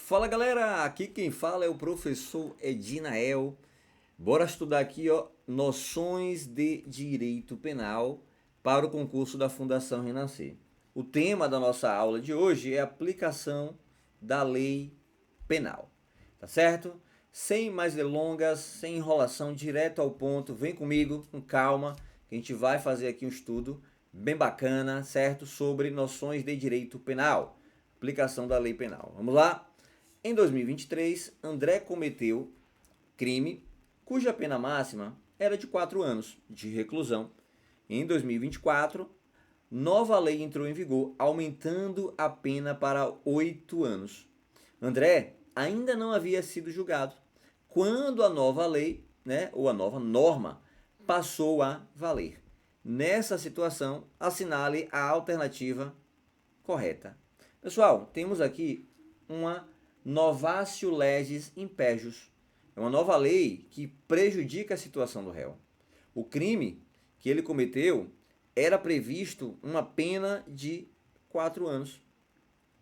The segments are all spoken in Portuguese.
Fala galera, aqui quem fala é o professor Edinael. Bora estudar aqui, ó, noções de direito penal para o concurso da Fundação Renascer. O tema da nossa aula de hoje é a aplicação da lei penal, tá certo? Sem mais delongas, sem enrolação, direto ao ponto, vem comigo com calma, que a gente vai fazer aqui um estudo bem bacana, certo? Sobre noções de direito penal, aplicação da lei penal. Vamos lá? Em 2023, André cometeu crime cuja pena máxima era de 4 anos de reclusão. Em 2024, nova lei entrou em vigor, aumentando a pena para 8 anos. André ainda não havia sido julgado quando a nova lei, ou a nova norma, passou a valer. Nessa situação, assinale a alternativa correta. Pessoal, temos aqui uma novatio legis impejus. É uma nova lei que prejudica a situação do réu. O crime que ele cometeu era previsto uma pena de 4 anos.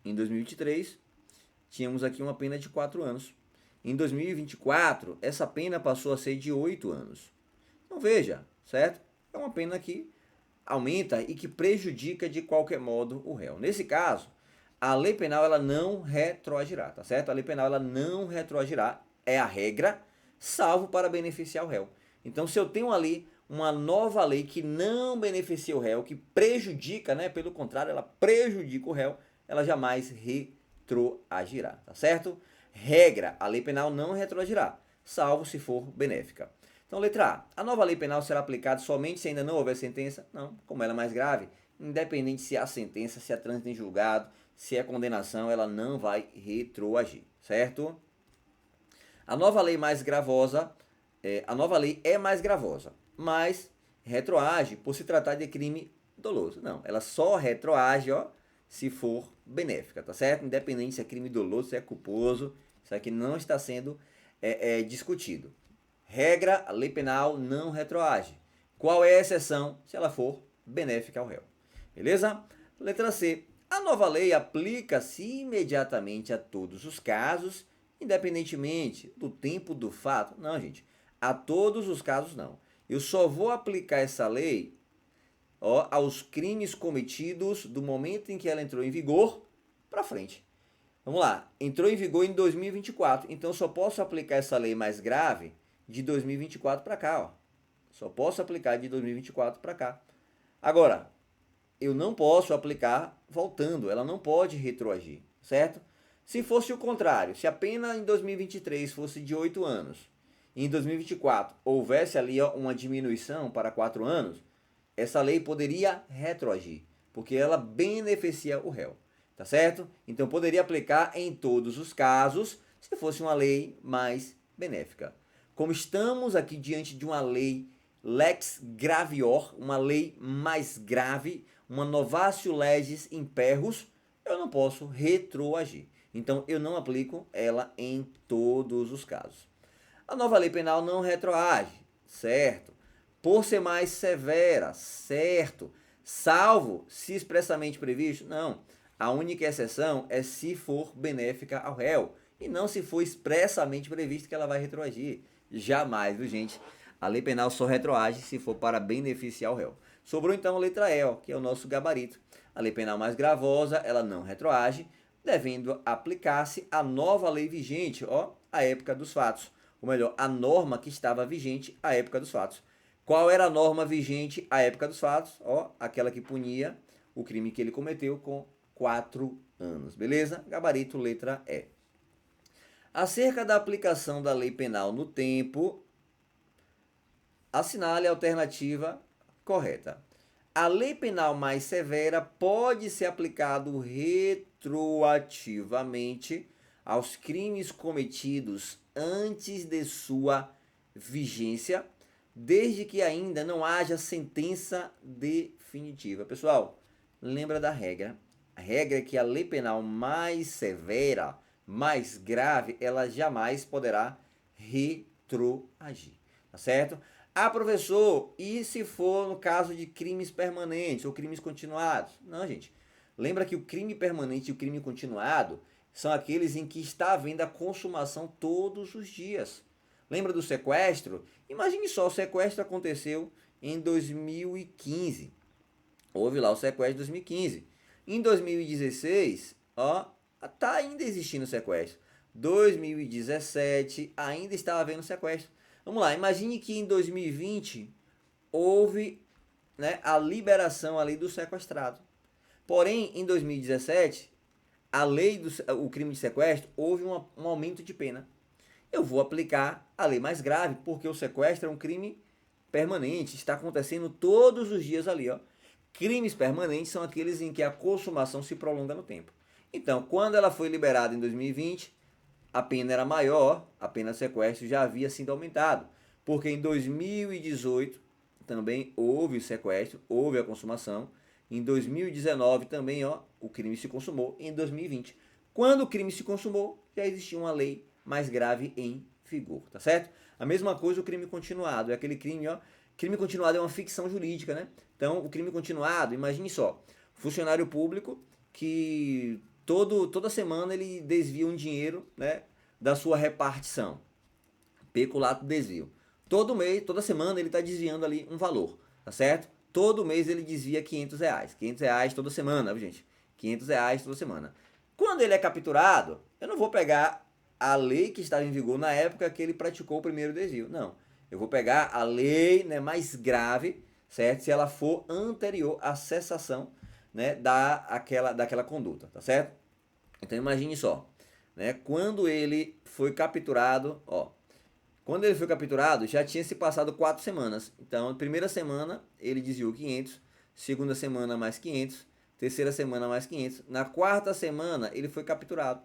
Em 2023, tínhamos aqui uma pena de 4 anos. Em 2024, essa pena passou a ser de 8 anos. Então veja, certo? É uma pena que aumenta e que prejudica de qualquer modo o réu. Nesse caso, a lei penal ela não retroagirá, tá certo? A lei penal ela não retroagirá, é a regra, salvo para beneficiar o réu. Então, se eu tenho ali uma nova lei que não beneficia o réu, que prejudica, pelo contrário, ela prejudica o réu, ela jamais retroagirá, tá certo? Regra, a lei penal não retroagirá, salvo se for benéfica. Então, letra A. A nova lei penal será aplicada somente se ainda não houver sentença? Não, como ela é mais grave, independente se há sentença, se há trânsito em julgado, se é condenação, ela não vai retroagir, certo? A nova lei mais gravosa, a nova lei é mais gravosa, mas retroage por se tratar de crime doloso. Não, ela só retroage, se for benéfica, tá certo? Independente se é crime doloso, se é culposo, isso aqui não está sendo discutido. Regra, a lei penal não retroage. Qual é a exceção? Se ela for benéfica ao réu. Beleza? Letra C. A nova lei aplica-se imediatamente a todos os casos, independentemente do tempo do fato. Não, gente. A todos os casos, não. Eu só vou aplicar essa lei aos crimes cometidos do momento em que ela entrou em vigor para frente. Vamos lá. Entrou em vigor em 2024. Então, eu só posso aplicar essa lei mais grave de 2024 para cá. Só posso aplicar de 2024 para cá. Agora, eu não posso aplicar voltando, ela não pode retroagir, certo? Se fosse o contrário, se a pena em 2023 fosse de 8 anos e em 2024 houvesse ali uma diminuição para 4 anos, essa lei poderia retroagir, porque ela beneficia o réu, tá certo? Então poderia aplicar em todos os casos se fosse uma lei mais benéfica. Como estamos aqui diante de uma lei lex gravior, uma lei mais grave, uma novatio legis imperrus, eu não posso retroagir. Então, eu não aplico ela em todos os casos. A nova lei penal não retroage, certo? Por ser mais severa, certo? Salvo se expressamente previsto, não. A única exceção é se for benéfica ao réu e não se for expressamente previsto que ela vai retroagir. Jamais, viu, gente? A lei penal só retroage se for para beneficiar o réu. Sobrou então a letra E, que é o nosso gabarito. A lei penal mais gravosa, ela não retroage, devendo aplicar-se a nova lei vigente, à época dos fatos. Ou melhor, a norma que estava vigente à época dos fatos. Qual era a norma vigente à época dos fatos? Aquela que punia o crime que ele cometeu com 4 anos. Beleza? Gabarito, letra E. Acerca da aplicação da lei penal no tempo, assinale a alternativa correta. A lei penal mais severa pode ser aplicado retroativamente aos crimes cometidos antes de sua vigência, desde que ainda não haja sentença definitiva. Pessoal, lembra da regra? A regra é que a lei penal mais severa, mais grave, ela jamais poderá retroagir, tá certo? Ah, professor, e se for no caso de crimes permanentes ou crimes continuados? Não, gente. Lembra que o crime permanente e o crime continuado são aqueles em que está havendo a consumação todos os dias. Lembra do sequestro? Imagine só, o sequestro aconteceu em 2015. Houve lá o sequestro de 2015. Em 2016, ó, tá ainda existindo sequestro. 2017 ainda estava havendo sequestro. Vamos lá, imagine que em 2020 houve, né, a liberação ali do sequestrado. Porém, em 2017, a lei do o crime de sequestro houve um aumento de pena. Eu vou aplicar a lei mais grave, porque o sequestro é um crime permanente, está acontecendo todos os dias ali, ó. Crimes permanentes são aqueles em que a consumação se prolonga no tempo. Então, quando ela foi liberada em 2020, a pena era maior, a pena de sequestro já havia sido aumentado, porque em 2018 também houve o sequestro, houve a consumação. Em 2019 também, ó, o crime se consumou. Em 2020, quando o crime se consumou, já existia uma lei mais grave em vigor, tá certo? A mesma coisa o crime continuado, é aquele crime, ó, crime continuado é uma ficção jurídica, né? Então, o crime continuado, imagine só, funcionário público que toda semana ele desvia um dinheiro, né, da sua repartição, peculato desvio. Todo mês, toda semana ele está desviando ali um valor, tá certo? Todo mês ele desvia R$ 500. R$ 500 toda semana, viu, gente? R$ 500 toda semana. Quando ele é capturado, eu não vou pegar a lei que estava em vigor na época que ele praticou o primeiro desvio. Não. Eu vou pegar a lei, né, mais grave, certo? Se ela for anterior à cessação, né, daquela conduta, tá certo? Então imagine só, né? Quando ele foi capturado, ó, quando ele foi capturado, já tinha se passado 4 semanas. Então, primeira semana, ele desviou 500. Segunda semana, mais 500. Terceira semana, mais 500. Na quarta semana, ele foi capturado.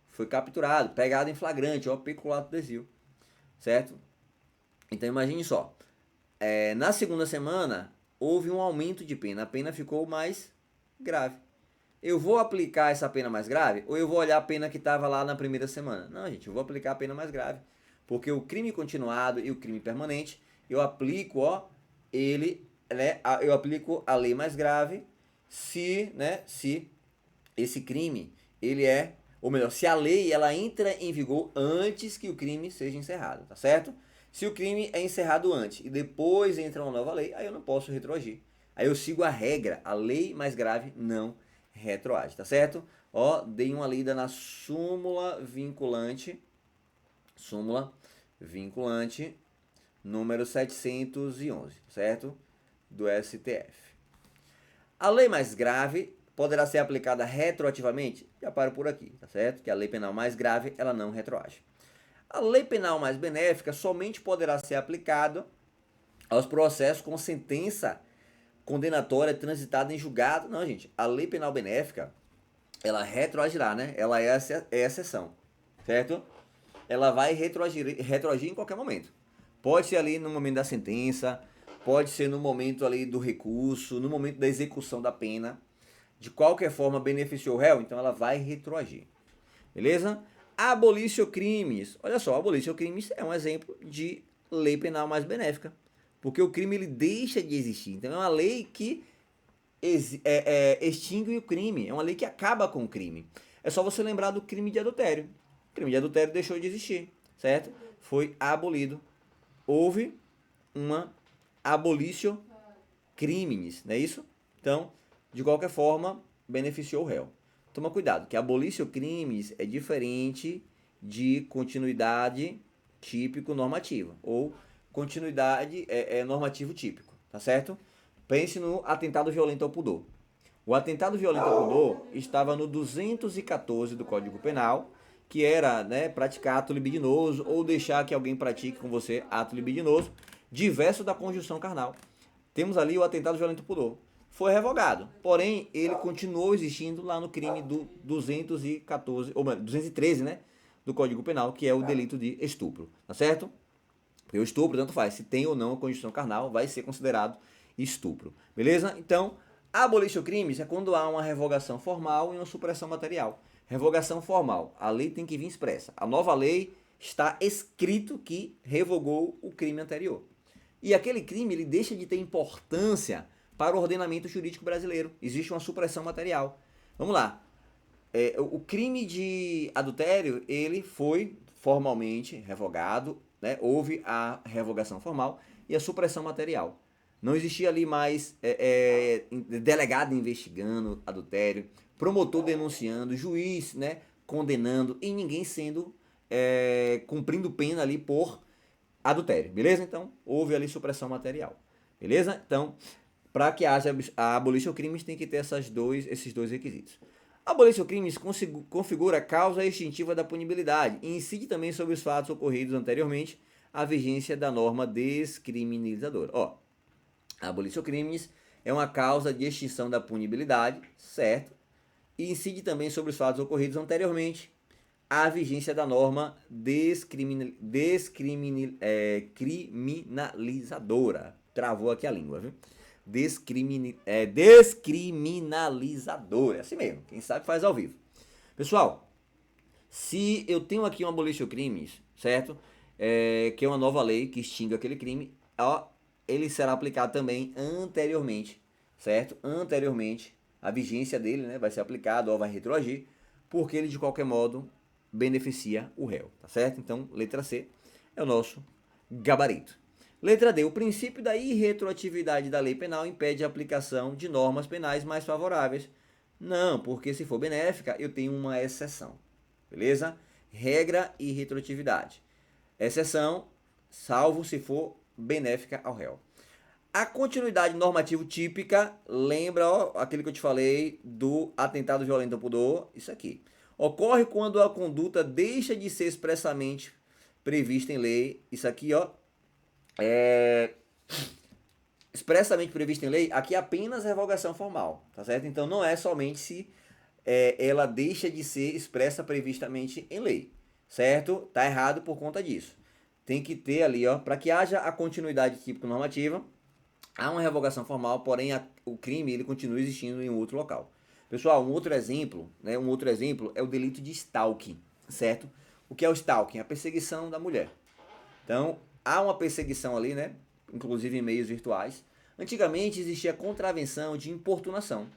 Foi capturado, pegado em flagrante, ó, peculato desvio. Certo? Então, imagine só. Na segunda semana, houve um aumento de pena. A pena ficou mais grave. Eu vou aplicar essa pena mais grave ou eu vou olhar a pena que estava lá na primeira semana? Não, gente, eu vou aplicar a pena mais grave. Porque o crime continuado e o crime permanente, eu aplico, ó, eu aplico a lei mais grave se esse crime, ele é, ou melhor, se a lei ela entra em vigor antes que o crime seja encerrado, tá certo? Se o crime é encerrado antes e depois entra uma nova lei, aí eu não posso retroagir. Aí eu sigo a regra, a lei mais grave não retroage, tá certo? Ó, dei uma lida na súmula vinculante número 711, certo? Do STF. A lei mais grave poderá ser aplicada retroativamente? Já paro por aqui, tá certo? Que a lei penal mais grave, ela não retroage. A lei penal mais benéfica somente poderá ser aplicada aos processos com sentença condenatória transitada em julgado. Não, gente, a lei penal benéfica, ela retroagirá, né? Ela é exceção, certo? Ela vai retroagir em qualquer momento. Pode ser ali no momento da sentença, pode ser no momento ali do recurso, no momento da execução da pena. De qualquer forma, beneficiou o réu, então ela vai retroagir. Beleza? Abolício crimes. Olha só, abolício crimes é um exemplo de lei penal mais benéfica. Porque o crime ele deixa de existir. Então é uma lei que extingue o crime. É uma lei que acaba com o crime. É só você lembrar do crime de adultério. O crime de adultério deixou de existir, certo? Foi abolido. Houve uma abolício crimes, não é isso? Então, de qualquer forma, beneficiou o réu. Toma cuidado, que abolício crimes é diferente de continuidade típico normativa ou continuidade normativo típico, tá certo? Pense no atentado violento ao pudor. O atentado violento ao pudor estava no 214 do Código Penal, que era, né, praticar ato libidinoso ou deixar que alguém pratique com você ato libidinoso, diverso da conjunção carnal. Temos ali o atentado violento ao pudor. Foi revogado, porém ele continuou existindo lá no crime do 214, ou 213, né, do Código Penal, que é o delito de estupro, tá certo? Porque o estupro, tanto faz, se tem ou não a conjunção carnal, vai ser considerado estupro, beleza? Então, abolir crimes é quando há uma revogação formal e uma supressão material. Revogação formal, a lei tem que vir expressa. A nova lei está escrito que revogou o crime anterior. E aquele crime ele deixa de ter importância para o ordenamento jurídico brasileiro. Existe uma supressão material. Vamos lá. o crime de adultério, ele foi formalmente revogado, né? Houve a revogação formal e a supressão material. Não existia ali mais delegado investigando adultério, promotor denunciando, juiz, né, condenando e ninguém sendo cumprindo pena ali por adultério, beleza? Então, houve ali supressão material, beleza? Então, para que haja a abolition crimes, tem que ter esses dois requisitos. A abolition crimes configura a causa extintiva da punibilidade e incide também sobre os fatos ocorridos anteriormente à vigência da norma descriminalizadora. Ó, a abolition crimes é uma causa de extinção da punibilidade, certo? E incide também sobre os fatos ocorridos anteriormente à vigência da norma criminalizadora. Travou aqui a língua, viu? Descriminalizadora. É assim mesmo. Quem sabe faz ao vivo. Pessoal, se eu tenho aqui uma abolition crimes, certo? Que é uma nova lei que extingue aquele crime, ó, ele será aplicado também anteriormente, certo? Anteriormente, a vigência dele, né, vai ser aplicado, ó, vai retroagir, porque ele de qualquer modo beneficia o réu, tá certo? Então, letra C é o nosso gabarito. Letra D. O princípio da irretroatividade da lei penal impede a aplicação de normas penais mais favoráveis. Não, porque se for benéfica, eu tenho uma exceção. Beleza? Regra e retroatividade. Exceção, salvo se for benéfica ao réu. A continuidade normativa típica, lembra aquele que eu te falei do atentado violento ao pudor? Isso aqui. Ocorre quando a conduta deixa de ser expressamente prevista em lei. Isso aqui, ó, expressamente prevista em lei, aqui é apenas revogação formal, tá certo? Então não é somente se ela deixa de ser expressa previstamente em lei, certo? Tá errado por conta disso. Tem que ter ali, ó, para que haja a continuidade típico-normativa, há uma revogação formal, porém o crime ele continua existindo em um outro local. Pessoal, um outro exemplo é o delito de stalking, certo? O que é o stalking? A perseguição da mulher. Então, há uma perseguição ali, né? Inclusive em meios virtuais. Antigamente existia contravenção de importunação.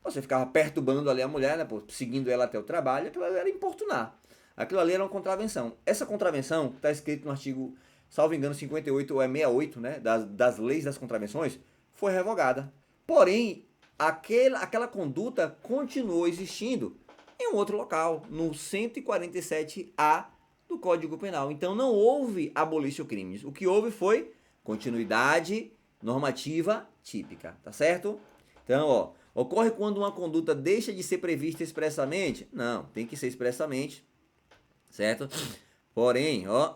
Você ficava perturbando ali a mulher, né? Pô, seguindo ela até o trabalho, aquilo ali era importunar. Aquilo ali era uma contravenção. Essa contravenção, está escrito no artigo, salvo engano, 58 ou 68, né? Das leis das contravenções, foi revogada. Porém, aquela conduta continuou existindo em um outro local, no 147A do Código Penal. Então não houve abolition crimes. O que houve foi continuidade normativa típica, tá certo? Então, ó, ocorre quando uma conduta deixa de ser prevista expressamente? Não, tem que ser expressamente, certo? Porém, ó,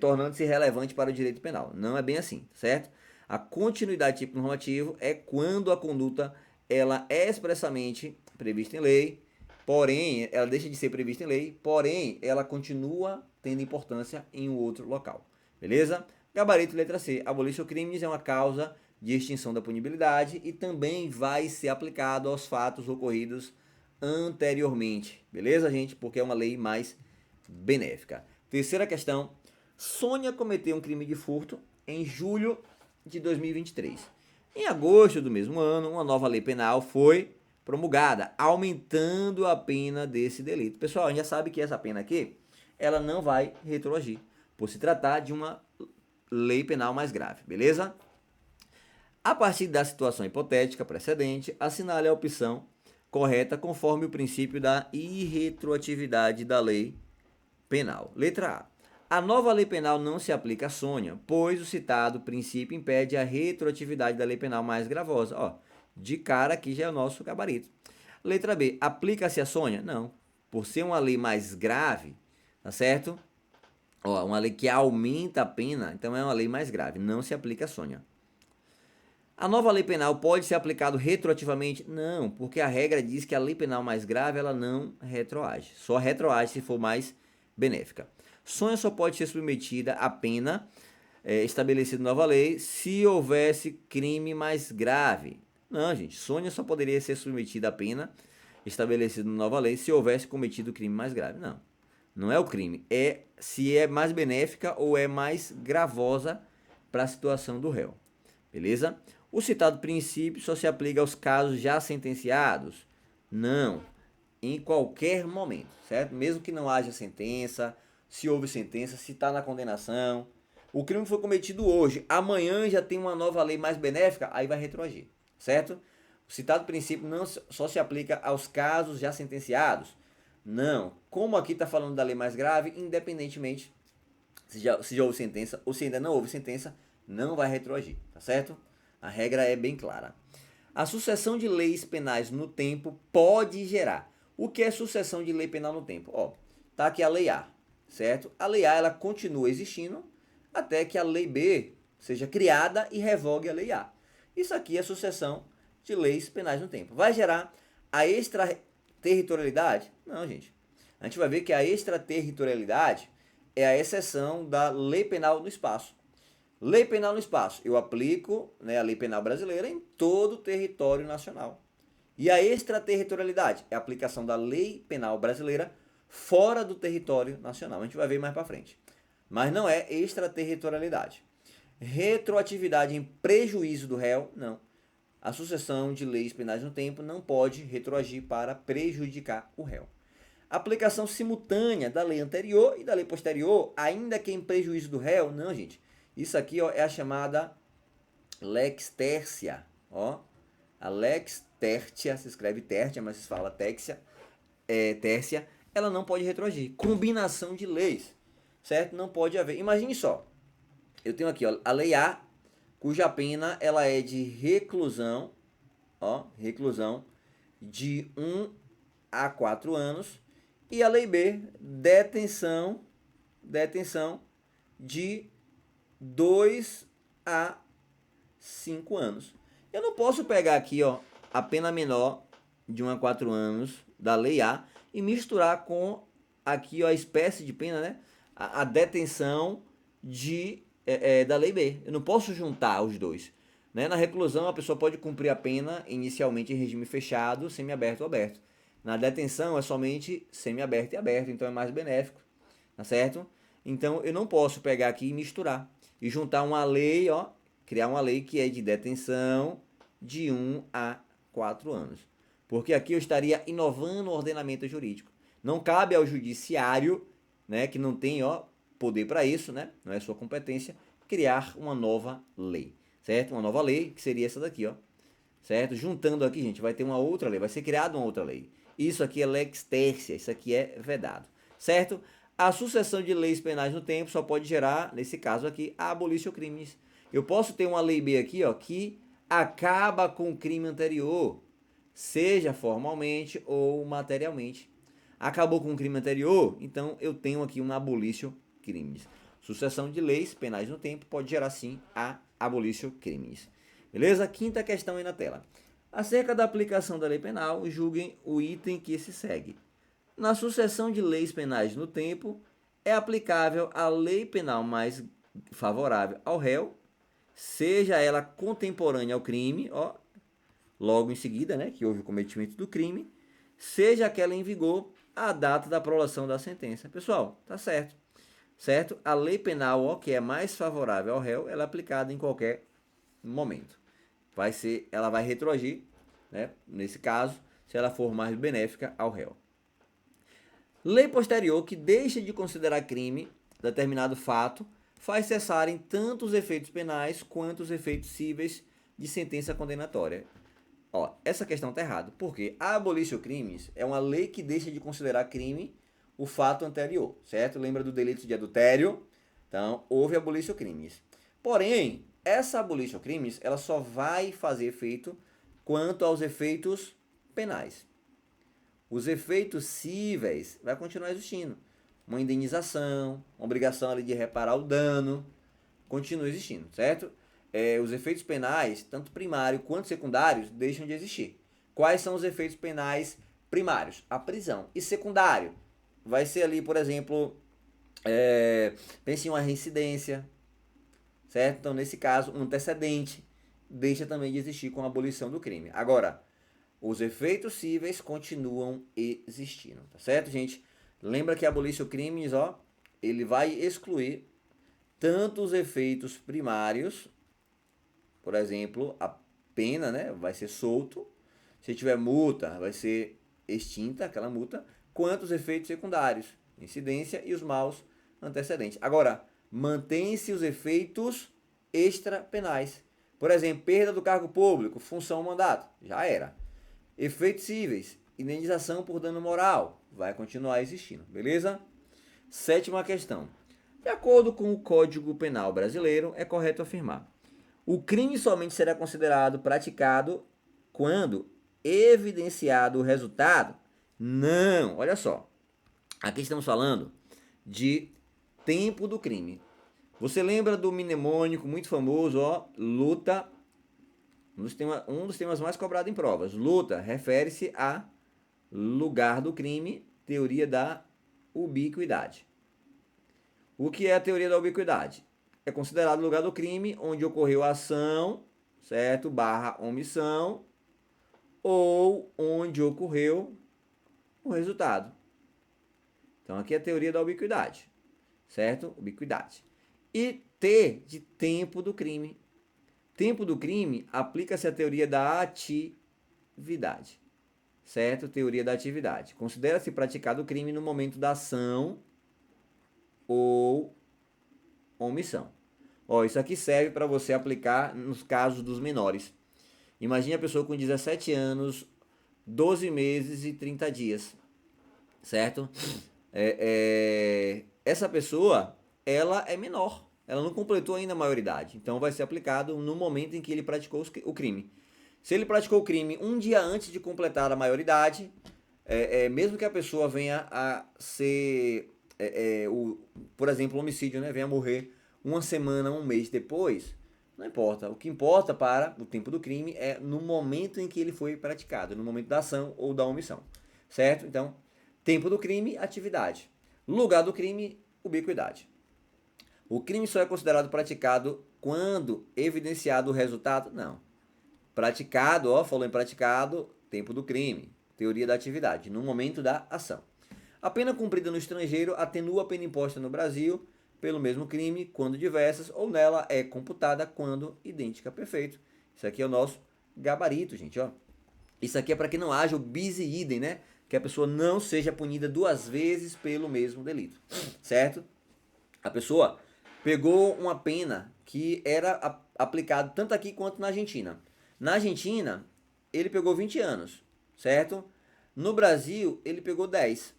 tornando-se relevante para o direito penal. Não é bem assim, certo? A continuidade típico normativo é quando a conduta ela é expressamente prevista em lei, porém, ela deixa de ser prevista em lei, porém, ela continua tendo importância em um outro local. Beleza? Gabarito letra C. Abolition crimes é uma causa de extinção da punibilidade e também vai ser aplicado aos fatos ocorridos anteriormente. Beleza, gente? Porque é uma lei mais benéfica. Terceira questão. Sônia cometeu um crime de furto em julho de 2023. Em agosto do mesmo ano, uma nova lei penal foi promulgada, aumentando a pena desse delito. Pessoal, a gente já sabe que essa pena aqui, ela não vai retroagir, por se tratar de uma lei penal mais grave, beleza? A partir da situação hipotética precedente, assinale a opção correta conforme o princípio da irretroatividade da lei penal. Letra A. A nova lei penal não se aplica a Sônia, pois o citado princípio impede a retroatividade da lei penal mais gravosa. Ó, de cara aqui já é o nosso gabarito. Letra B. Aplica-se a Sônia? Não. Por ser uma lei mais grave, tá certo? Ó, uma lei que aumenta a pena, então é uma lei mais grave. Não se aplica a Sônia. A nova lei penal pode ser aplicada retroativamente? Não, porque a regra diz que a lei penal mais grave ela não retroage. Só retroage se for mais benéfica. Sônia só pode ser submetida à pena estabelecida na nova lei se houvesse crime mais grave. Não, gente, Sônia só poderia ser submetida à pena estabelecida na nova lei se houvesse cometido crime mais grave. Não, não é o crime, é se é mais benéfica ou é mais gravosa para a situação do réu. Beleza? O citado princípio só se aplica aos casos já sentenciados? Não, em qualquer momento, certo? Mesmo que não haja sentença, se houve sentença, se está na condenação, o crime foi cometido hoje, amanhã já tem uma nova lei mais benéfica, aí vai retroagir, certo? O citado princípio não só se aplica aos casos já sentenciados. Não, como aqui está falando da lei mais grave, independentemente se já houve sentença ou se ainda não houve sentença, não vai retroagir, tá certo? A regra é bem clara. A sucessão de leis penais no tempo pode gerar. O que é sucessão de lei penal no tempo? Ó, tá aqui a lei A, certo? A lei A ela continua existindo até que a lei B seja criada e revogue a lei A. Isso aqui é sucessão de leis penais no tempo. Vai gerar a extraterritorialidade? Não, gente. A gente vai ver que a extraterritorialidade é a exceção da lei penal no espaço. Lei penal no espaço. Eu aplico, né, a lei penal brasileira em todo o território nacional. E a extraterritorialidade é a aplicação da lei penal brasileira fora do território nacional. A gente vai ver mais para frente. Mas não é extraterritorialidade. Retroatividade em prejuízo do réu, não. A sucessão de leis penais no tempo não pode retroagir para prejudicar o réu. Aplicação simultânea da lei anterior e da lei posterior, ainda que em prejuízo do réu, não, gente. Isso aqui ó, é a chamada lex tertia. Ó. A lex tertia, se escreve tertia, mas se fala tertia, tercia, ela não pode retroagir. Combinação de leis, certo? Não pode haver. Imagine só, eu tenho aqui ó, a lei A, cuja pena ela é de reclusão, ó, reclusão de 1 a 4 anos, e a lei B, detenção de 2 a 5 anos. Eu não posso pegar aqui, ó, a pena menor de 1 a 4 anos da lei A e misturar com aqui ó, a espécie de pena, né? A detenção da lei B. Eu não posso juntar os dois. Né? Na reclusão, a pessoa pode cumprir a pena inicialmente em regime fechado, semiaberto ou aberto. Na detenção, é somente semiaberto e aberto, então é mais benéfico. Tá certo? Então, eu não posso pegar aqui e misturar. E juntar uma lei, ó, criar uma lei que é de detenção de 1 a 4 anos. Porque aqui eu estaria inovando o ordenamento jurídico. Não cabe ao judiciário, né, que não tem ó, poder para isso, né, não é sua competência, criar uma nova lei, certo? Uma nova lei que seria essa daqui, ó, certo? Juntando aqui, gente, vai ter uma outra lei, vai ser criada uma outra lei. Isso aqui é lex tercia, isso aqui é vedado, certo? A sucessão de leis penais no tempo só pode gerar, nesse caso aqui, a abolição crimes. Eu posso ter uma lei B aqui, ó, que acaba com o crime anterior, seja formalmente ou materialmente. Acabou com o crime anterior, então eu tenho aqui uma abolition crimes. Sucessão de leis penais no tempo pode gerar sim a abolition crimes. Beleza? Quinta questão aí na tela. Acerca da aplicação da lei penal, julguem o item que se segue. Na sucessão de leis penais no tempo, é aplicável a lei penal mais favorável ao réu, seja ela contemporânea ao crime, ó, logo em seguida, né, que houve o cometimento do crime, seja aquela em vigor à data da prolação da sentença. Pessoal, tá certo. Certo? A lei penal, ó, que é mais favorável ao réu, ela é aplicada em qualquer momento. Ela vai retroagir, né, nesse caso, se ela for mais benéfica ao réu. Lei posterior que deixa de considerar crime determinado fato faz cessarem tanto os efeitos penais quanto os efeitos cíveis de sentença condenatória. Ó, essa questão está errada, porque a abolition crimes é uma lei que deixa de considerar crime o fato anterior, certo? Lembra do delito de adultério? Então, houve abolition crimes. Porém, essa abolition crimes, ela só vai fazer efeito quanto aos efeitos penais. Os efeitos cíveis vai continuar existindo. Uma indenização, uma obrigação ali de reparar o dano, continua existindo, certo? Os efeitos penais, tanto primário quanto secundários, deixam de existir. Quais são os efeitos penais primários? A prisão. E secundário? Vai ser ali, por exemplo, pense em uma reincidência, certo? Então, nesse caso, um antecedente deixa também de existir com a abolição do crime. Agora, os efeitos cíveis continuam existindo, tá certo, gente? Lembra que a abolição crimes, ó, ele vai excluir tanto os efeitos primários, por exemplo, a pena, né, vai ser solto, Se tiver multa, vai ser extinta aquela multa, quanto os efeitos secundários, incidência e os maus antecedentes. Agora, mantém-se os efeitos extrapenais. Por exemplo, perda do cargo público, função mandato, já era. Efeitos cíveis, indenização por dano moral, vai continuar existindo, beleza? Sétima questão. De acordo com o Código Penal brasileiro, é correto afirmar: o crime somente será considerado praticado quando evidenciado o resultado? Não, olha só. Aqui estamos falando de tempo do crime. Você lembra do mnemônico muito famoso, ó, luta, um dos temas mais cobrados em provas. Luta refere-se a lugar do crime, teoria da ubiquidade. O que é a teoria da ubiquidade? É considerado o lugar do crime onde ocorreu a ação, certo? Barra omissão, ou onde ocorreu o resultado. Então aqui é a teoria da ubiquidade, certo? Ubiquidade. E T de tempo do crime. Tempo do crime aplica-se a teoria da atividade, certo? Teoria da atividade. Considera-se praticado o crime no momento da ação ou omissão. Ó, isso aqui serve para você aplicar nos casos dos menores. Imagine a pessoa com 17 anos, 12 meses e 30 dias, certo? Essa pessoa, ela é menor, ela não completou ainda a maioridade, então vai ser aplicado no momento em que ele praticou o crime. Se ele praticou o crime um dia antes de completar a maioridade, mesmo que a pessoa venha a ser, por exemplo, homicídio, né, venha a morrer uma semana, um mês depois, não importa. O que importa para o tempo do crime é no momento em que ele foi praticado, no momento da ação ou da omissão, certo? Então, tempo do crime, atividade. Lugar do crime, ubiquidade. O crime só é considerado praticado quando evidenciado o resultado? Não. Praticado, ó, falou em praticado, tempo do crime, teoria da atividade, no momento da ação. A pena cumprida no estrangeiro atenua a pena imposta no Brasil pelo mesmo crime, quando diversas, ou nela é computada quando idêntica. Perfeito. Isso aqui é o nosso gabarito, gente, ó. Isso aqui é para que não haja o bis e idem, né? Que a pessoa não seja punida duas vezes pelo mesmo delito, certo? A pessoa pegou uma pena que era aplicada tanto aqui quanto na Argentina. Na Argentina, ele pegou 20 anos, certo? No Brasil, ele pegou 10.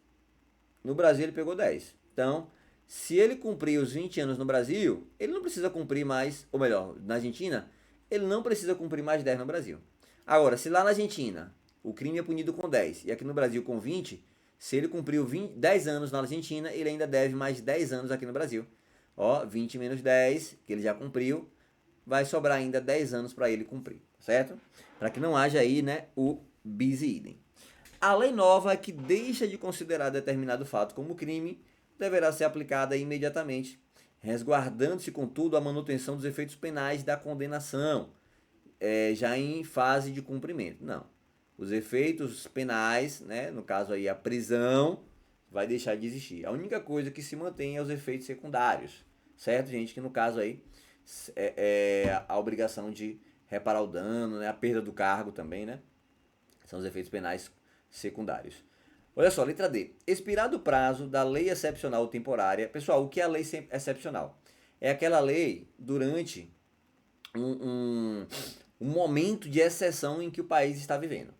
No Brasil, ele pegou 10. Então, se ele cumprir os 20 anos no Brasil, ele não precisa cumprir mais, ou melhor, na Argentina, ele não precisa cumprir mais 10 no Brasil. Agora, se lá na Argentina o crime é punido com 10 e aqui no Brasil com 20, se ele cumpriu 10 anos na Argentina, ele ainda deve mais 10 anos aqui no Brasil. Ó, 20 menos 10, que ele já cumpriu, vai sobrar ainda 10 anos para ele cumprir, certo? Para que não haja aí, né, o bis e idem. A lei nova que deixa de considerar determinado fato como crime deverá ser aplicada imediatamente, resguardando-se, contudo, a manutenção dos efeitos penais da condenação, já em fase de cumprimento. Não. Os efeitos penais, né, no caso aí a prisão, vai deixar de existir. A única coisa que se mantém é os efeitos secundários, certo, gente? Que no caso aí é a obrigação de reparar o dano, né, a perda do cargo também, né? São os efeitos penais secundários. Olha só, letra D. Expirado o prazo da lei excepcional temporária. Pessoal, o que é a lei excepcional? É aquela lei durante um momento de exceção em que o país está vivendo.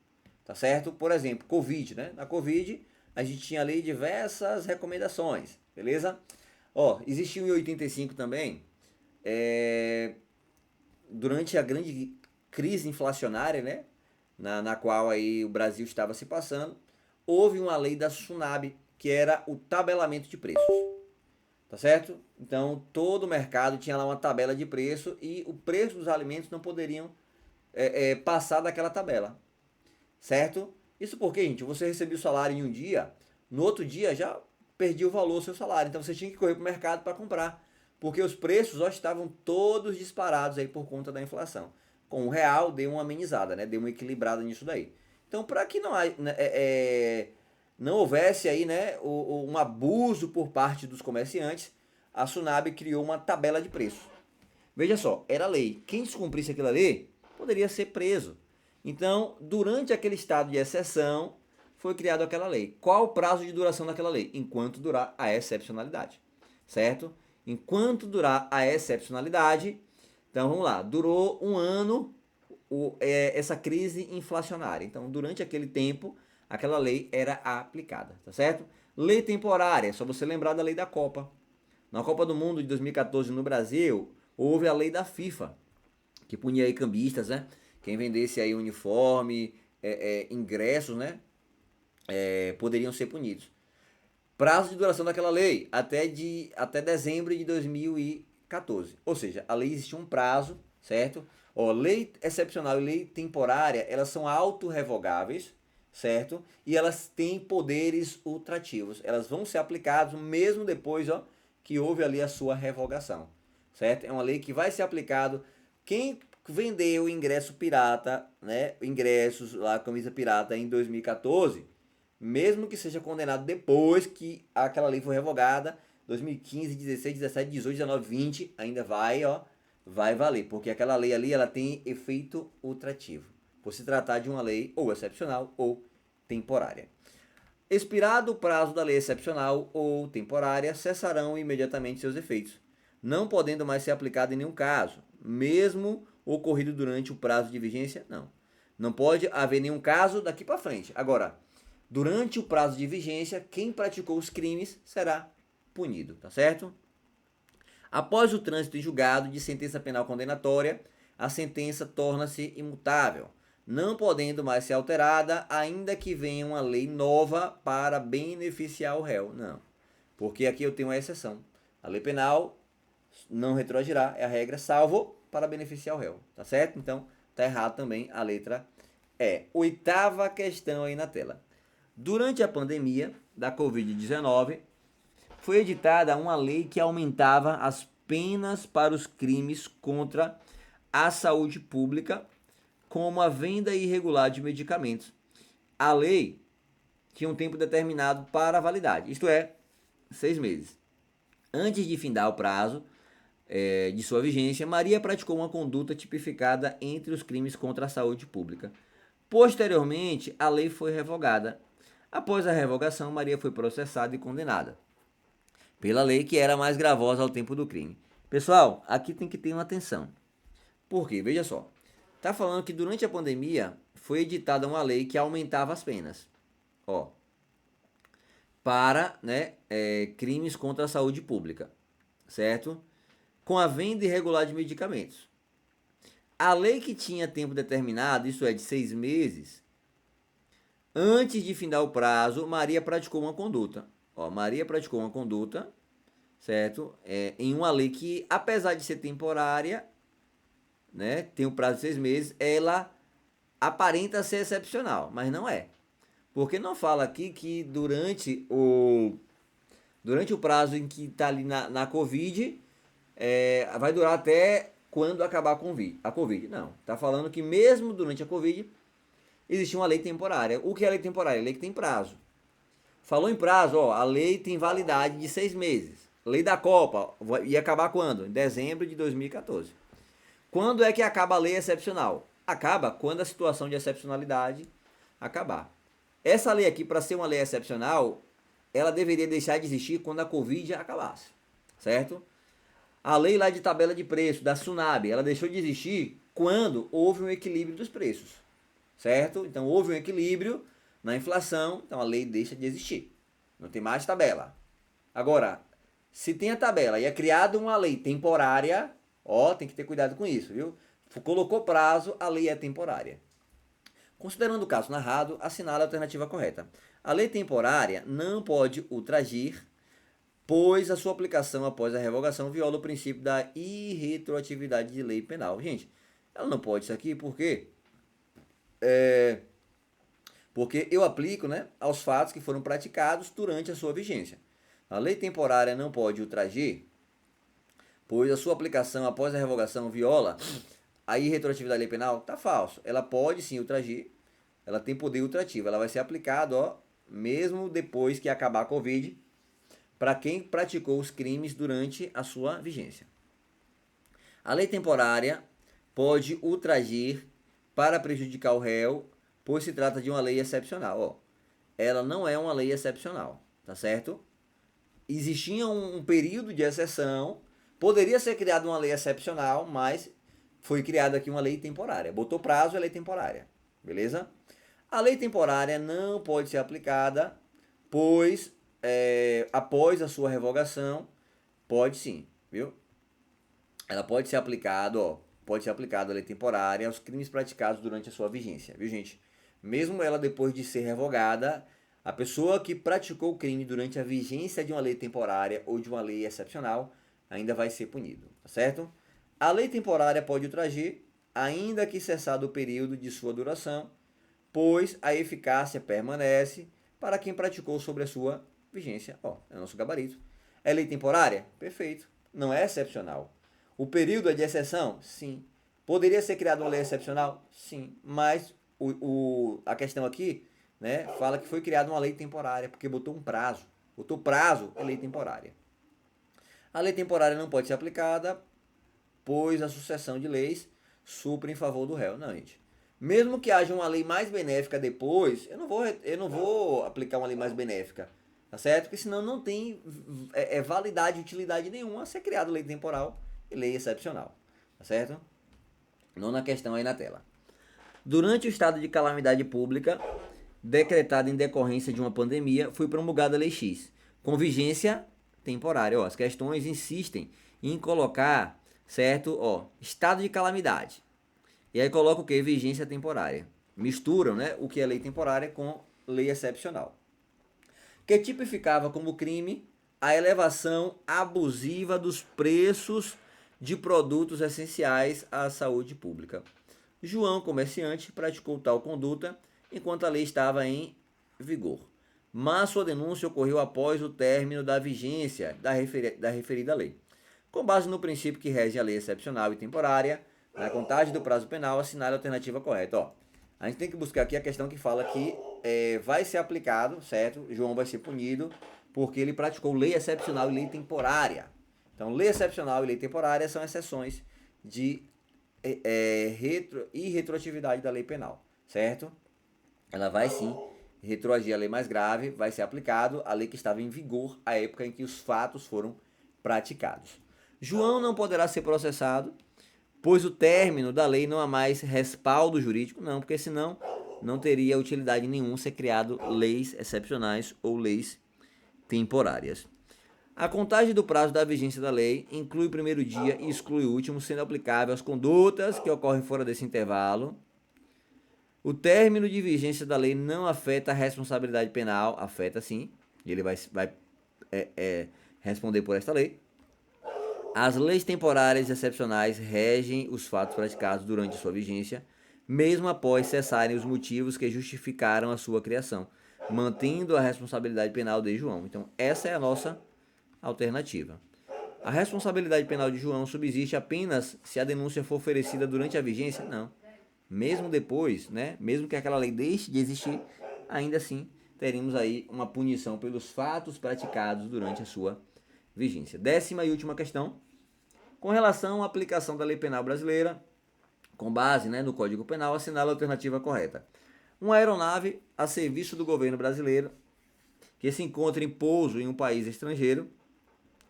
Tá certo? Por exemplo, Covid, né? Na Covid, a gente tinha ali diversas recomendações, beleza? Ó, existiu em 85 também, durante a grande crise inflacionária, né? Na qual aí o Brasil estava se passando, houve uma lei da Tsunami, que era o tabelamento de preços. Tá certo? Então, todo o mercado tinha lá uma tabela de preço e o preço dos alimentos não poderiam passar daquela tabela. Certo? Isso porque, gente, você recebia o salário em um dia, no outro dia já perdia o valor do seu salário. Então, você tinha que correr para o mercado para comprar. Porque os preços ó, estavam todos disparados aí por conta da inflação. Com o real, deu uma amenizada, né? Deu uma equilibrada nisso daí. Então, para que não houvesse aí, né, um abuso por parte dos comerciantes, a Tsunami criou uma tabela de preços. Veja só, era lei. Quem descumprisse aquilo ali poderia ser preso. Então, durante aquele estado de exceção, foi criada aquela lei. Qual o prazo de duração daquela lei? Enquanto durar a excepcionalidade, certo? Enquanto durar a excepcionalidade, então vamos lá, durou um ano essa crise inflacionária. Então, durante aquele tempo, aquela lei era aplicada, tá certo? Lei temporária, é só você lembrar da lei da Copa. Na Copa do Mundo de 2014 no Brasil, houve a lei da FIFA, que punia aí cambistas, né? Quem vendesse aí uniforme, ingressos, né? Poderiam ser punidos. Prazo de duração daquela lei, até dezembro de 2014. Ou seja, a lei existia um prazo, certo? Ó, lei excepcional e lei temporária, elas são autorrevogáveis, certo? E elas têm poderes ultrativos. Elas vão ser aplicadas mesmo depois, ó, que houve ali a sua revogação, certo? É uma lei que vai ser aplicado. Quem vendeu ingresso pirata, né? Ingressos lá, camisa pirata em 2014, mesmo que seja condenado depois que aquela lei foi revogada, 2015, 16, 17, 18, 19, 20, ainda vai valer, porque aquela lei ali ela tem efeito ultrativo, por se tratar de uma lei ou excepcional ou temporária. Expirado o prazo da lei excepcional ou temporária, cessarão imediatamente seus efeitos, não podendo mais ser aplicado em nenhum caso, mesmo ocorrido durante o prazo de vigência, não. Não pode haver nenhum caso daqui para frente. Agora, durante o prazo de vigência, quem praticou os crimes será punido, tá certo? Após o trânsito em julgado de sentença penal condenatória, a sentença torna-se imutável, não podendo mais ser alterada, ainda que venha uma lei nova para beneficiar o réu. Não, porque aqui eu tenho uma exceção. A lei penal não retroagirá, é a regra, salvo para beneficiar o réu, tá certo? Então, tá errado também a letra E. Oitava questão aí na tela. Durante a pandemia da Covid-19, foi editada uma lei que aumentava as penas para os crimes contra a saúde pública, como a venda irregular de medicamentos. A lei tinha um tempo determinado para a validade, isto é, 6 meses. Antes de findar o prazo de sua vigência, Maria praticou uma conduta tipificada entre os crimes contra a saúde pública. Posteriormente, a lei foi revogada. Após a revogação, Maria foi processada e condenada pela lei que era mais gravosa ao tempo do crime. Pessoal, aqui tem que ter uma atenção. Por quê? Veja só. Está falando que durante a pandemia foi editada uma lei que aumentava as penas. Ó, para crimes contra a saúde pública, certo? Com a venda irregular de medicamentos. A lei que tinha tempo determinado, isso é, de 6 meses, antes de findar o prazo, Maria praticou uma conduta. Ó, Maria praticou uma conduta, certo? Em uma lei que, apesar de ser temporária, né, tem um prazo de 6 meses, ela aparenta ser excepcional, mas não é. Porque não fala aqui que durante o prazo em que está ali na Covid, vai durar até quando acabar a Covid. Não, está falando que mesmo durante a Covid, existe uma lei temporária. O que é lei temporária? Lei que tem prazo. Falou em prazo, ó, a lei tem validade de 6 meses. Lei da Copa, ia acabar quando? Em dezembro de 2014. Quando é que acaba a lei excepcional? Acaba quando a situação de excepcionalidade acabar. Essa lei aqui, para ser uma lei excepcional, ela deveria deixar de existir quando a Covid acabasse, certo? A lei lá de tabela de preço, da Sunab, ela deixou de existir quando houve um equilíbrio dos preços, certo? Então houve um equilíbrio na inflação, então a lei deixa de existir. Não tem mais tabela. Agora, se tem a tabela e é criada uma lei temporária, ó, tem que ter cuidado com isso, viu? Colocou prazo, a lei é temporária. Considerando o caso narrado, assinale a alternativa correta. A lei temporária não pode ultragir, pois a sua aplicação após a revogação viola o princípio da irretroatividade de lei penal. Gente, ela não pode isso aqui porque porque eu aplico, né, aos fatos que foram praticados durante a sua vigência. A lei temporária não pode ultragir, pois a sua aplicação após a revogação viola a irretroatividade da lei penal. Tá falso. Ela pode sim ultragir, ela tem poder ultrativo, ela vai ser aplicada, ó, mesmo depois que acabar a Covid, para quem praticou os crimes durante a sua vigência. A lei temporária pode ultragir para prejudicar o réu, pois se trata de uma lei excepcional. Ó, ela não é uma lei excepcional, tá certo? Existia um período de exceção, poderia ser criada uma lei excepcional, mas foi criada aqui uma lei temporária. Botou prazo, é lei temporária, beleza? A lei temporária não pode ser aplicada, pois após a sua revogação, pode sim, viu? Ela pode ser aplicada, ó, pode ser aplicada a lei temporária aos crimes praticados durante a sua vigência, viu, gente? Mesmo ela depois de ser revogada, a pessoa que praticou o crime durante a vigência de uma lei temporária ou de uma lei excepcional ainda vai ser punido, tá certo? A lei temporária pode ultrajar, ainda que cessado o período de sua duração, pois a eficácia permanece para quem praticou sobre a sua vigência. Ó, é o nosso gabarito. É lei temporária? Perfeito. Não é excepcional. O período é de exceção? Sim. Poderia ser criada uma lei excepcional? Sim. Mas a questão aqui, né, fala que foi criada uma lei temporária, porque botou um prazo. Botou prazo, é lei temporária. A lei temporária não pode ser aplicada, pois a sucessão de leis supra em favor do réu. Não, gente. Mesmo que haja uma lei mais benéfica depois, eu não vou aplicar uma lei mais benéfica, tá certo? Porque senão não tem validade, utilidade nenhuma a ser criada lei temporal e lei excepcional, tá certo? Nona questão aí na tela. Durante o estado de calamidade pública, decretado em decorrência de uma pandemia, foi promulgada a Lei X, com vigência temporária. Ó, as questões insistem em colocar, certo? Ó, estado de calamidade. E aí coloca o que? Vigência temporária. Misturam, né, o que é lei temporária com lei excepcional. Que tipificava como crime a elevação abusiva dos preços de produtos essenciais à saúde pública. João, comerciante, praticou tal conduta enquanto a lei estava em vigor. Mas sua denúncia ocorreu após o término da vigência da referida lei. Com base no princípio que rege a lei excepcional e temporária, na contagem do prazo penal, assinale a alternativa correta. Ó, a gente tem que buscar aqui a questão que fala que vai ser aplicado, certo? João vai ser punido porque ele praticou lei excepcional e lei temporária. Então, lei excepcional e lei temporária são exceções de retroatividade da lei penal, certo? Ela vai sim retroagir a lei mais grave, vai ser aplicado a lei que estava em vigor à época em que os fatos foram praticados. João não poderá ser processado, pois o término da lei não há mais respaldo jurídico, não, porque senão não teria utilidade nenhuma ser criado leis excepcionais ou leis temporárias. A contagem do prazo da vigência da lei inclui o primeiro dia e exclui o último, sendo aplicável às condutas que ocorrem fora desse intervalo. O término de vigência da lei não afeta a responsabilidade penal, afeta sim, e ele vai responder por esta lei. As leis temporárias e excepcionais regem os fatos praticados durante sua vigência, mesmo após cessarem os motivos que justificaram a sua criação, mantendo a responsabilidade penal de João. Então, essa é a nossa alternativa. A responsabilidade penal de João subsiste apenas se a denúncia for oferecida durante a vigência? Não. Mesmo depois, né? Mesmo que aquela lei deixe de existir, ainda assim teremos aí uma punição pelos fatos praticados durante a sua vigência. 10ª e última questão. Com relação à aplicação da lei penal brasileira, com base, né, no Código Penal, assinala a alternativa correta. Uma aeronave a serviço do governo brasileiro que se encontre em pouso em um país estrangeiro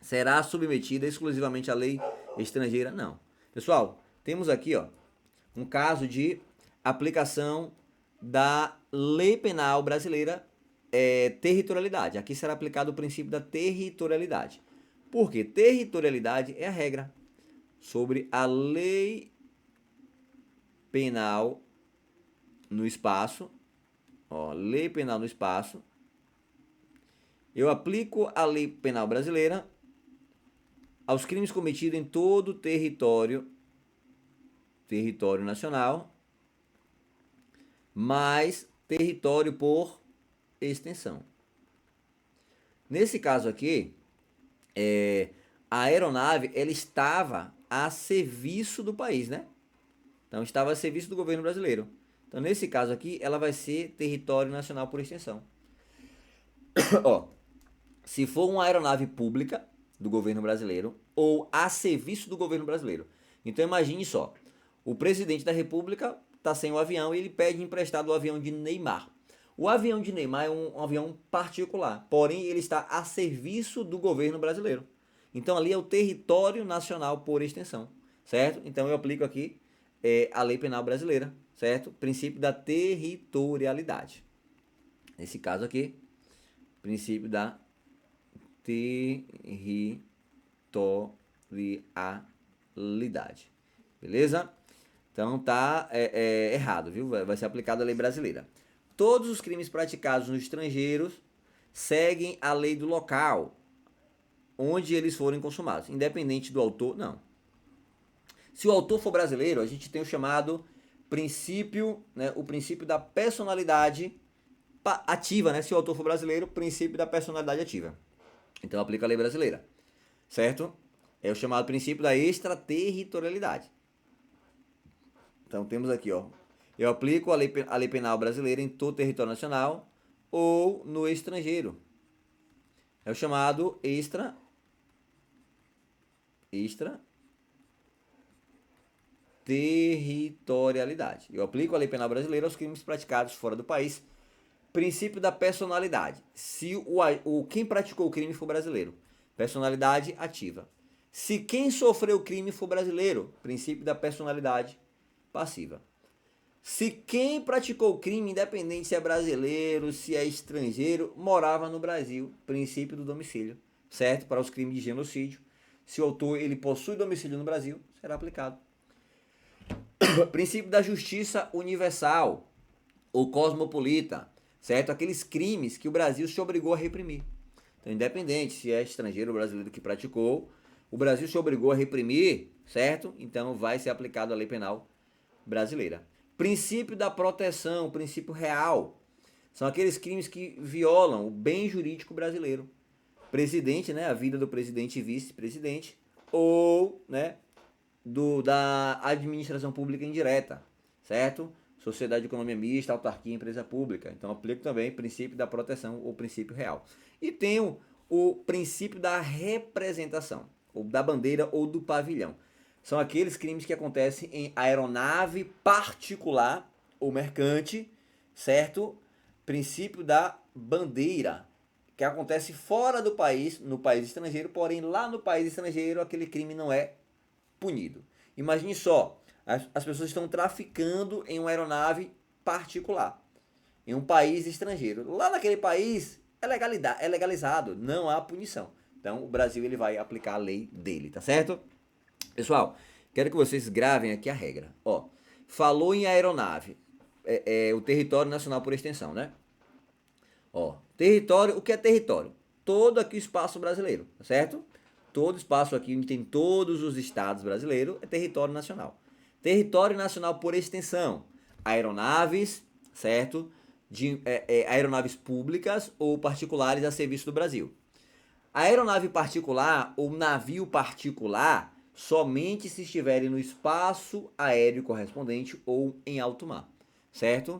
será submetida exclusivamente à lei estrangeira? Não. Pessoal, temos aqui, ó, um caso de aplicação da lei penal brasileira, territorialidade. Aqui será aplicado o princípio da territorialidade. Por quê? Territorialidade é a regra sobre a lei penal no espaço. Ó, lei penal no espaço. Eu aplico a lei penal brasileira aos crimes cometidos em todo o território nacional, mais território por extensão. Nesse caso aqui, a aeronave ela estava a serviço do país, né? Então estava a serviço do governo brasileiro. Então nesse caso aqui, ela vai ser território nacional por extensão. Ó, se for uma aeronave pública do governo brasileiro ou a serviço do governo brasileiro. Então imagine só, o presidente da República tá sem o avião e ele pede emprestado o avião de Neymar. O avião de Neymar é um avião particular, porém ele está a serviço do governo brasileiro. Então ali é o território nacional por extensão, certo? Então eu aplico aqui a lei penal brasileira, certo? Princípio da territorialidade. Nesse caso aqui, princípio da territorialidade. Beleza? Então tá errado, viu? Vai ser aplicada a lei brasileira. Todos os crimes praticados nos estrangeiros seguem a lei do local onde eles forem consumados, independente do autor, não. Se o autor for brasileiro, a gente tem o chamado princípio, né, o princípio da personalidade ativa, né? Se o autor for brasileiro, princípio da personalidade ativa. Então aplica a lei brasileira, certo? É o chamado princípio da extraterritorialidade. Então temos aqui, ó, eu aplico a lei penal brasileira em todo o território nacional ou no estrangeiro. É o chamado extraterritorialidade. Eu aplico a lei penal brasileira aos crimes praticados fora do país. Princípio da personalidade. Se quem praticou o crime for brasileiro, personalidade ativa. Se quem sofreu o crime for brasileiro, princípio da personalidade passiva. Se quem praticou o crime, independente se é brasileiro, se é estrangeiro, morava no Brasil, princípio do domicílio, certo? Para os crimes de genocídio. Se o autor ele possui domicílio no Brasil, será aplicado. Princípio da justiça universal ou cosmopolita, certo? Aqueles crimes que o Brasil se obrigou a reprimir. Então, independente se é estrangeiro ou brasileiro que praticou, o Brasil se obrigou a reprimir, certo? Então vai ser aplicado a lei penal brasileira. Princípio da proteção, princípio real. São aqueles crimes que violam o bem jurídico brasileiro. Presidente, né, a vida do presidente e vice-presidente, ou, né, da administração pública indireta, certo? Sociedade de economia mista, autarquia, empresa pública. Então aplico também o princípio da proteção ou princípio real. E tenho o princípio da representação, ou da bandeira ou do pavilhão. São aqueles crimes que acontecem em aeronave particular ou mercante, certo? Princípio da bandeira, que acontece fora do país, no país estrangeiro, porém lá no país estrangeiro aquele crime não é punido. Imagine só, as pessoas estão traficando em uma aeronave particular, em um país estrangeiro. Lá naquele país é legalizado, não há punição. Então o Brasil ele vai aplicar a lei dele, tá certo? Pessoal, quero que vocês gravem aqui a regra. Ó, falou em aeronave, o território nacional por extensão, né? Ó, território, o que é território? Todo aqui o espaço brasileiro, tá certo? Todo espaço aqui onde tem todos os estados brasileiros é território nacional. Território nacional por extensão, aeronaves, certo? Aeronaves públicas ou particulares a serviço do Brasil. A aeronave particular ou navio particular somente se estiverem no espaço aéreo correspondente ou em alto mar, certo?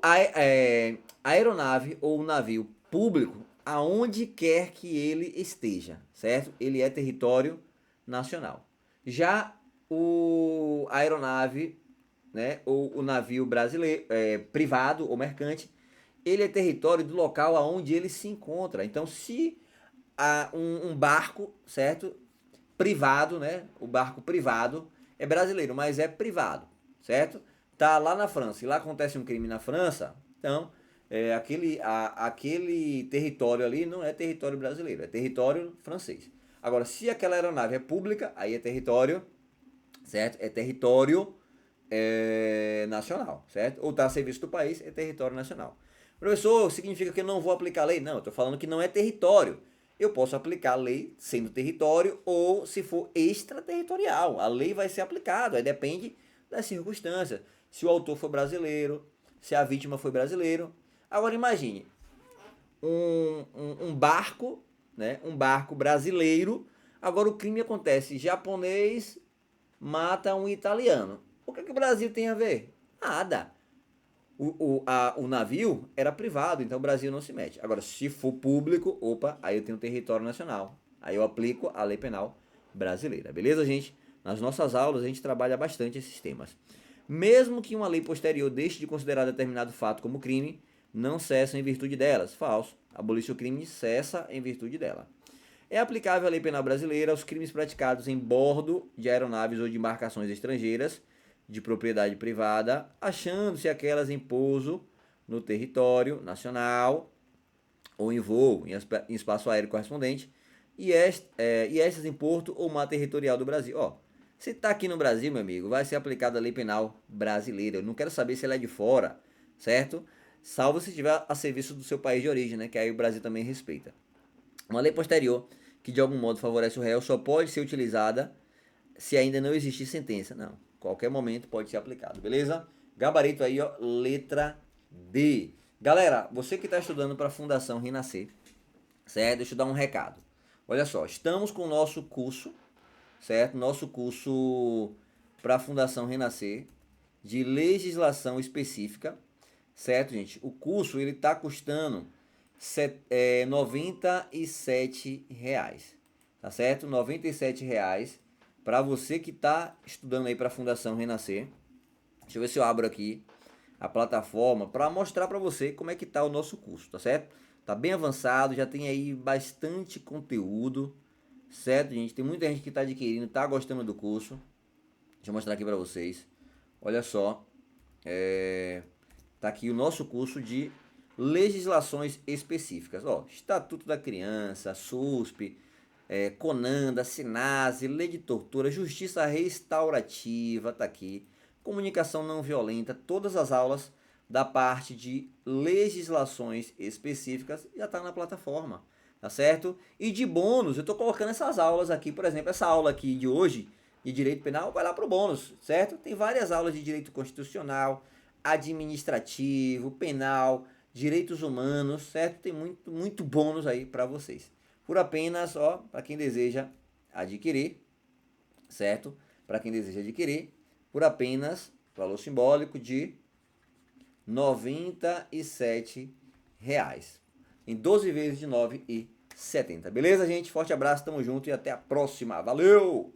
A aeronave ou navio público, aonde quer que ele esteja, certo? Ele é território nacional. Já a aeronave, né, ou o navio brasileiro, privado ou mercante, ele é território do local aonde ele se encontra. Então, se há um barco, certo, privado, né, o barco privado é brasileiro, mas é privado, certo? Tá lá na França e lá acontece um crime na França, então aquele território ali não é território brasileiro, é território francês. Agora, se aquela aeronave é pública, aí é território, certo? É território nacional, certo? Ou está a serviço do país, é território nacional. Professor, significa que eu não vou aplicar a lei? Não, eu estou falando que não é território. Eu posso aplicar a lei sendo território ou se for extraterritorial. A lei vai ser aplicada, aí depende das circunstâncias. Se o autor for brasileiro, se a vítima foi brasileiro. Agora imagine, um barco, né? Um barco brasileiro. Agora o crime acontece, japonês mata um italiano. O que o Brasil tem a ver? Nada. O navio era privado, então o Brasil não se mete. Agora, se for público, opa, aí eu tenho território nacional. Aí eu aplico a lei penal brasileira. Beleza, gente? Nas nossas aulas a gente trabalha bastante esses temas. Mesmo que uma lei posterior deixe de considerar determinado fato como crime, não cessa em virtude delas. Falso. Abolir o crime cessa em virtude dela. É aplicável a lei penal brasileira aos crimes praticados em bordo de aeronaves ou de embarcações estrangeiras de propriedade privada, achando-se aquelas em pouso no território nacional ou em voo em espaço aéreo correspondente, e estas em porto ou mar territorial do Brasil. Ó, se está aqui no Brasil, meu amigo, vai ser aplicada a lei penal brasileira. Eu não quero saber se ela é de fora, certo? Salvo se estiver a serviço do seu país de origem, né? Que aí o Brasil também respeita. Uma lei posterior que de algum modo favorece o réu só pode ser utilizada se ainda não existir sentença. Não, qualquer momento pode ser aplicado, beleza? Gabarito aí, ó, letra D. Galera, você que está estudando para a Fundação Renascer, certo? Deixa eu dar um recado. Olha só, estamos com o nosso curso, certo? Nosso curso para a Fundação Renascer de legislação específica, certo, gente? O curso ele está custando R$ 97, tá certo? R$ 97 para você que está estudando aí para a Fundação Renascer. Deixa eu ver se eu abro aqui a plataforma para mostrar para você como é que tá o nosso curso, tá certo? Tá bem avançado, já tem aí bastante conteúdo, certo, gente? Tem muita gente que está adquirindo, tá gostando do curso. Deixa eu mostrar aqui para vocês. Olha só, tá aqui o nosso curso de legislações específicas. Ó, Estatuto da Criança, SUSP, CONANDA, SINASE, Lei de Tortura, Justiça Restaurativa, tá aqui. Comunicação não violenta, todas as aulas da parte de legislações específicas já está na plataforma, tá certo? E de bônus, eu estou colocando essas aulas aqui, por exemplo, essa aula aqui de hoje, de Direito Penal, vai lá para o bônus, certo? Tem várias aulas de Direito Constitucional, Administrativo, Penal, Direitos Humanos, certo? Tem muito bônus aí para vocês. Por apenas, ó, para quem deseja adquirir, certo? Para quem deseja adquirir, por apenas valor simbólico de R$ 97 em 12 vezes de R$ 9,70. Beleza, gente? Forte abraço, tamo junto e até a próxima. Valeu!